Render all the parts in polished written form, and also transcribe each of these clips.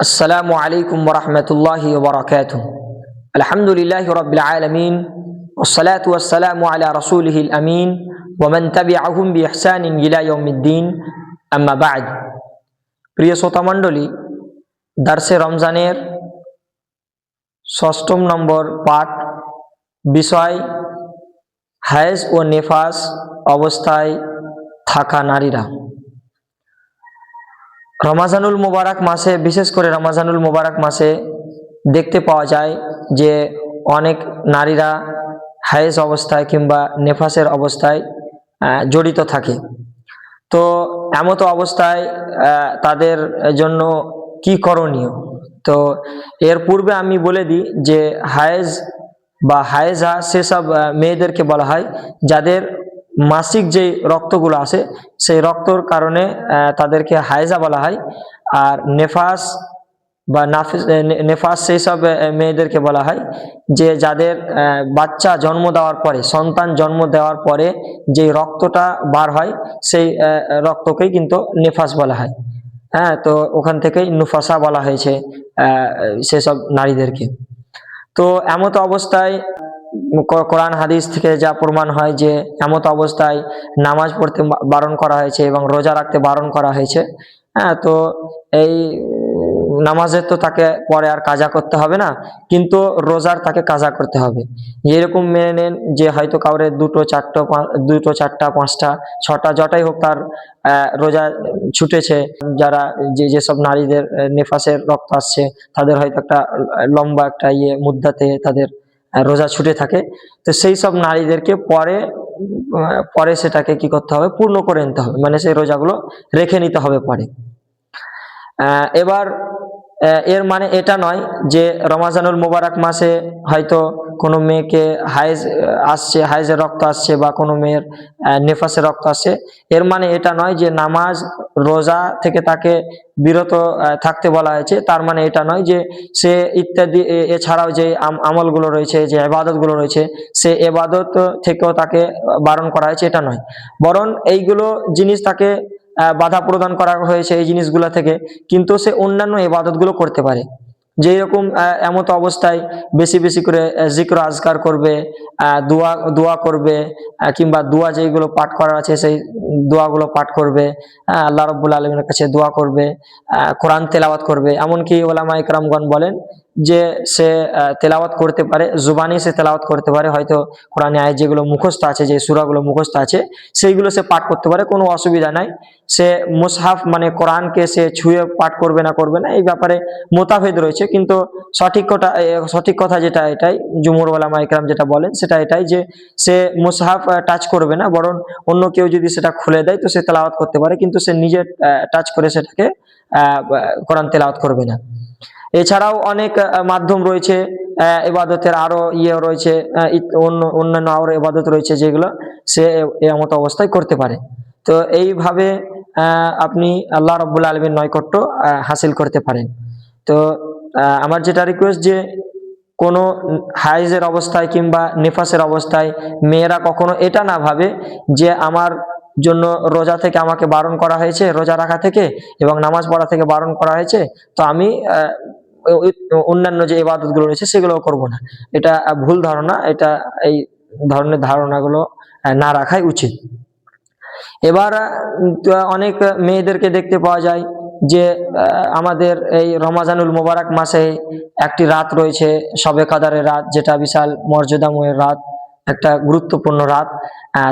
আসসালামু আলাইকুম ওয়া রাহমাতুল্লাহি ওয়া বারাকাতুহু। আলহামদুলিল্লাহি রাব্বিল আলামিন ওয়াসসালাতু ওয়াসসালামু আলা রাসূলিহিল আমিন ওয়া মান তাবিআহুম বিইহসানিন ইলা ইয়াউমিদ্দিন। আম্মা বা'দ। প্রিয় শ্রোতা মণ্ডলী, দার্সে রমজানের ষষ্ঠম নম্বর পাঠ, বিষয় হায়েজ ও নেফাস অবস্থায় থাকা নারীরা। রমাজানুল মুবারক মাসে, বিশেষ করে রমাজানুল মুবারক মাসে দেখতে পাওয়া যায় যে অনেক নারীরা হায়েজ অবস্থায় কিংবা নেফাসের অবস্থায় জড়িত থাকে। তো এমতো অবস্থায় তাদের জন্য কি করণীয়? তো এর পূর্বে আমি বলে দিই যে হায়েজ বা হায়েজা সেসব মেয়েদেরকে বলা হয় যাদের মাসিক যে রক্তগুলো আসে সেই রক্তর কারণে তাদেরকে হায়েজা বলা হয়। আর নেফাস বা নেফাস সেই সব মেয়েদেরকে বলা হয় যে যাদের বাচ্চা জন্ম দেওয়ার পরে, সন্তান জন্ম দেওয়ার পরে যে রক্তটা বার হয় সেই রক্তকেই কিন্তু নেফাস বলা হয়। হ্যাঁ, তো ওখান থেকেই নুফাসা বলা হয়েছে সেসব নারীদেরকে। তো এমত অবস্থায় কোরআন হাদিস থেকে যা প্রমাণ হয় যে এমত অবস্থায় নামাজ পড়তে বারণ করা হয়েছে এবং রোজা রাখতে বারণ করা হয়েছে। হ্যাঁ, তো এই নামাজের তো তাকে পরে আর কাজা করতে হবে না, কিন্তু রোজার তাকে কাজা করতে হবে। এরকম মেনে নেন যে হয়তো কাউরে দুটো চারটা পাঁচটা ছটা যটাই হোক তার রোজা ছুটেছে। যারা যেসব নারীদের নেফাসের রক্ত আসছে তাদের হয়তো একটা লম্বা একটা মুদ্দাতে তাদের রোজা ছুটে থাকে। তো সেই সব নারীদেরকে পরে সেটাকে কি করতে হবে, পূর্ণ করে নিতে হবে, মানে সেই রোজাগুলো রেখে নিতে হবে পরে। এবার এর মানে এটা নয় যে রমাজানুল মুবারক মাসে হয়তো কোনো মেয়েকে হায়েজের রক্ত আসছে বা কোনো মেয়ের নেফাসের রক্ত আসছে, এর মানে এটা নয় যে নামাজ রোজা থেকে তাকে বিরত থাকতে বলা হয়েছে। তার মানে এটা নয় যে সে ইত্যাদি এছাড়াও যে আমলগুলো রয়েছে, যে ইবাদতগুলো রয়েছে, সে ইবাদত থেকেও তাকে বারণ করা হয়েছে, এটা নয়। বরং এইগুলো জিনিস তাকে বাধা প্রদান করা হয়েছে এই জিনিসগুলো থেকে, কিন্তু সে অন্যান্য ইবাদতগুলো করতে পারে। যেরকম এমত অবস্থায় বেশি বেশি করে জিক্র আজকার করবে, দোয়া করবে, কিংবা দোয়া যেগুলো পাঠ করার আছে সেই দোয়াগুলো পাঠ করবে, আল্লাহ রাব্বুল আলামিনের কাছে দোয়া করবে, কোরআন তেলাওয়াত করবে। এমনকি ওলামা ইকরামগণ বলেন যে সে তেলাওয়াত করতে পারে, জুবানি সে তেলাওয়াত করতে পারে, হয়তো কোরআনে আয়াত যেগুলো মুখস্থ আছে, যে সূরাগুলো মুখস্থ আছে সেইগুলো সে পাঠ করতে পারে, কোনো অসুবিধা নাই। সে মুসহাফ মানে কোরআনকে সে ছুঁয়ে পাঠ করবে না এই ব্যাপারে মোতাভেদ রয়েছে, কিন্তু সঠিক কথা যেটা এটাই, জুমহুর উলামা ইকরাম যেটা বলেন সেটা এটাই যে সে মুসহাফ টাচ করবে না, বরং অন্য কেউ যদি সেটা খুলে দেয় তো সে তেলাওয়াত করতে পারে, কিন্তু সে নিজে টাচ করে সেটাকে কোরআন তেলাওয়াত করবে না। এছাড়াও অনেক মাধ্যম রয়েছে, ইবাদতের আরো রয়েছে, অন্যান্য আরো ইবাদত রয়েছে যেগুলো সে এমত অবস্থায় করতে পারে। তো এইভাবে আপনি আল্লাহ রাব্বুল আলামিনের নৈকট্য হাসিল করতে পারেন। তো আমার যেটা রিকোয়েস্ট যে কোনো হাইজের অবস্থায় কিংবা নিফাসের অবস্থায় মেয়েরা কখনো এটা না ভাবে যে আমার জন্য রোজা থেকে আমাকে বারণ করা হয়েছে, রোজা রাখা থেকে এবং নামাজ পড়া থেকে বারণ করা হয়েছে, তো আমি অন্যান্য যে ইবাদত গুলো রয়েছে সেগুলো করব না। এটা ভুল ধারণা। এটা এই ধরনের ধারণাগুলো না রাখাই উচিত। এবার অনেক মেয়েদেরকে দেখতে পাওয়া যায় যে আমাদের এই রমাজানুল মুবারক মাসে একটি রাত রয়েছে, শবে কদরের রাত, যেটা বিশাল মর্যাদাময় রাত, একটা গুরুত্বপূর্ণ রাত।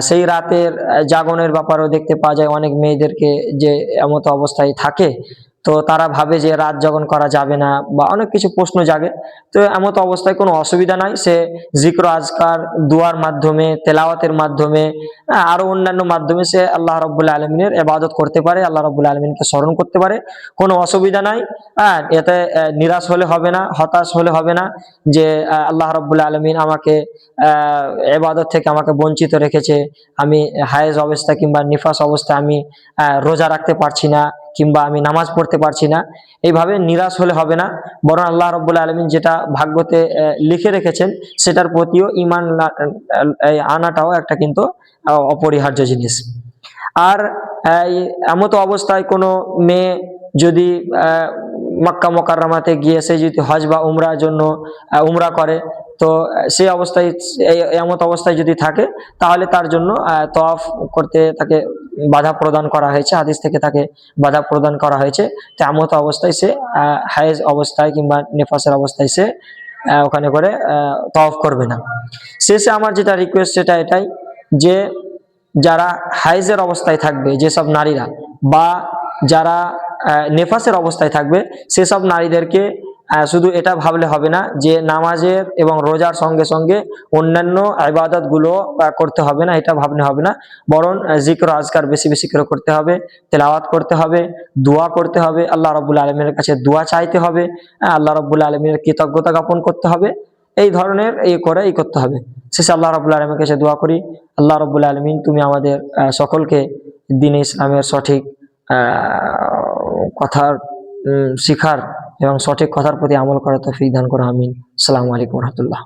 সেই রাতের জাগরণের ব্যাপারেও দেখতে পাওয়া যায় অনেক মেয়েদেরকে যে এমত অবস্থায় থাকে, তো তারা ভাবে যে রাত জাগরণ করা যাবে না বা অনেক কিছু প্রশ্ন জাগে। তো এমত অবস্থায় কোনো অসুবিধা নাই, সে জিক্র আজকার, দুয়ার মাধ্যমে, তেলাওয়াতের মাধ্যমে, আরো অন্যান্য মাধ্যমে সে আল্লাহ রাব্বুল আলামিনের ইবাদত করতে পারে, আল্লাহ রাব্বুল আলামিনকে স্মরণ করতে পারে, কোনো অসুবিধা নাই। এতে নিরাশ হলে হবে না, হতাশ হলে হবে না যে আল্লাহ রাব্বুল আলামিন আমাকে ইবাদত থেকে আমাকে বঞ্চিত রেখেছে, আমি হায়েজ অবস্থা কিংবা নিফাস অবস্থায় আমি রোজা রাখতে পারছি না কিংবা আমি নামাজ পড়তে পারছি না, এইভাবে নিরাশ হলে হবে না। বরং আল্লাহ রাব্বুল আলামিন যেটা ভাগ্যতে লিখে রেখেছেন সেটার প্রতিও ঈমান আনাটাও একটা কিন্তু অপরিহার্য জিনিস। আর এমতো অবস্থায় কোনো মেয়ে যদি মক্কা মোকাররমাতে গিয়ে সে যদি হজ বা উমরার জন্য উমরা করে, তো সেই অবস্থায় এমত অবস্থায় যদি থাকে তাহলে তার জন্য তওয়াফ করতে তাকে বাধা প্রদান করা হয়েছে, হাদিস থেকে তাকে বাধা প্রদান করা হয়েছে। তো এমত অবস্থায় সে হায়েজ অবস্থায় কিংবা নেফাসের অবস্থায় সে ওখানে করে তওয়াফ করবে না। শেষে আমার যেটা রিকোয়েস্ট সেটা এটাই যে যারা হায়েজের অবস্থায় থাকবে, যেসব নারীরা বা যারা নেফাসের অবস্থায় থাকবে, সেসব নারীদেরকে শুধু এটা ভাবলে হবে না যে নামাজের এবং রোজার সঙ্গে সঙ্গে অন্যান্য ইবাদত গুলো করতে হবে না, এটা ভাবলে হবে না। বরং জিকির আজকার বেশি বেশি করে করতে হবে, তেলাওয়াত করতে হবে, দোয়া করতে হবে, আল্লাহ রাব্বুল আলামিনের কাছে দোয়া চাইতে হবে, আল্লাহ রাব্বুল আলামিনের কৃতজ্ঞতা জ্ঞাপন করতে হবে। এই ধরনের এই করতে হবে। শেষে আল্লাহ রাব্বুল আলামিনের কাছে দোয়া করি, আল্লাহ রাব্বুল আলামিন তুমি আমাদের সকলকে দ্বীন-ই ইসলামের সঠিক কথার শিখার এবং সঠিক কথার প্রতি আমল করার তৌফিক দান করো, আমিন। আসসালামু আলাইকুম ওয়া রাহমাতুল্লাহ।